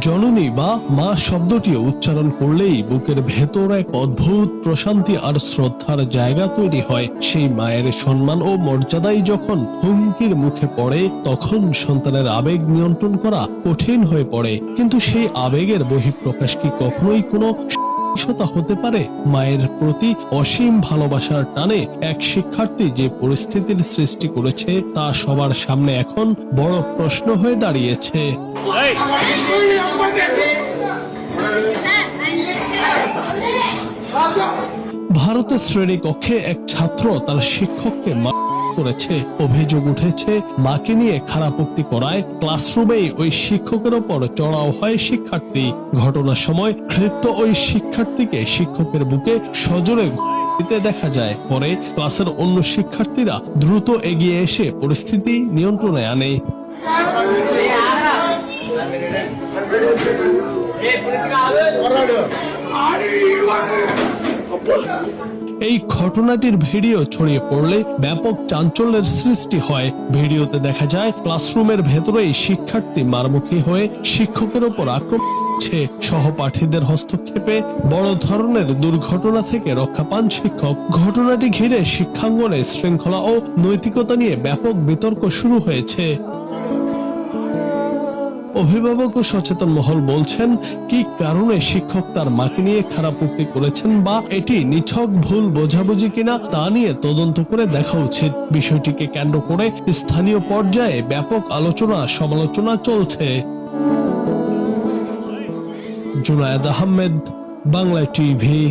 জননী বা মা শব্দটি উচ্চারণ করলেই বুকের ভেতর এক অদ্ভুত প্রশান্তি আর শ্রদ্ধার জায়গা তৈরি হয়। সেই মায়ের সম্মান ও মর্যাদাই যখন হুমকির মুখে পড়ে, তখন সন্তানের আবেগ নিয়ন্ত্রণ করা কঠিন হয়ে পড়ে। কিন্তু সেই আবেগের বহিঃপ্রকাশ কি কখনোই কোনো সহিংসতা হতে পারে? মায়ের প্রতি অসীম ভালোবাসার টানে এক শিক্ষার্থী যে পরিস্থিতির সৃষ্টি করেছে, তা সবার সামনে এখন বড় প্রশ্ন হয়ে দাঁড়িয়েছে। ভারতের শ্রেণীকক্ষে এক ছাত্র তার শিক্ষককে করেছে। অভিযোগ উঠেছে, মাকে নিয়ে খারাপোক্তি করায় ক্লাসরুমেই ওই শিক্ষকের ওপর চড়াও হয় শিক্ষার্থী। ঘটনার সময় ক্ষিপ্ত ওই শিক্ষার্থীকে শিক্ষকের বুকে সজোরে দিতে দেখা যায়। পরে ক্লাসের অন্য শিক্ষার্থীরা দ্রুত এগিয়ে এসে পরিস্থিতি নিয়ন্ত্রণে আনে। এই ঘটনাটির ভিডিও ছড়িয়ে পড়লে ব্যাপক চাঞ্চল্যের সৃষ্টি হয়। ভিডিওতে দেখা যায় ক্লাসরুমের ভেতরেই শিক্ষার্থী মারমুখী হয়ে শিক্ষকের ওপর আক্রমণ করছে। সহপাঠীদের হস্তক্ষেপে বড় ধরনের দুর্ঘটনা থেকে রক্ষা পান শিক্ষক। ঘটনাটি ঘিরে শিক্ষাঙ্গনে শৃঙ্খলা ও নৈতিকতা নিয়ে ব্যাপক বিতর্ক শুরু হয়েছে। অভিভাবক ও সচেতন মহল বলছেন, কি কারণে শিক্ষক তার মাকে নিয়ে খারাপোক্তি করেছেন বা এটি নিছক ভুল বোঝাবুঝি কিনা তা নিয়ে তদন্ত করে দেখা উচিত। বিষয়টিকে কেন্দ্র করে স্থানীয় পর্যায়ে ব্যাপক আলোচনা সমালোচনা চলছে। জুনায়েদ আহমেদ, বাংলা টিভি।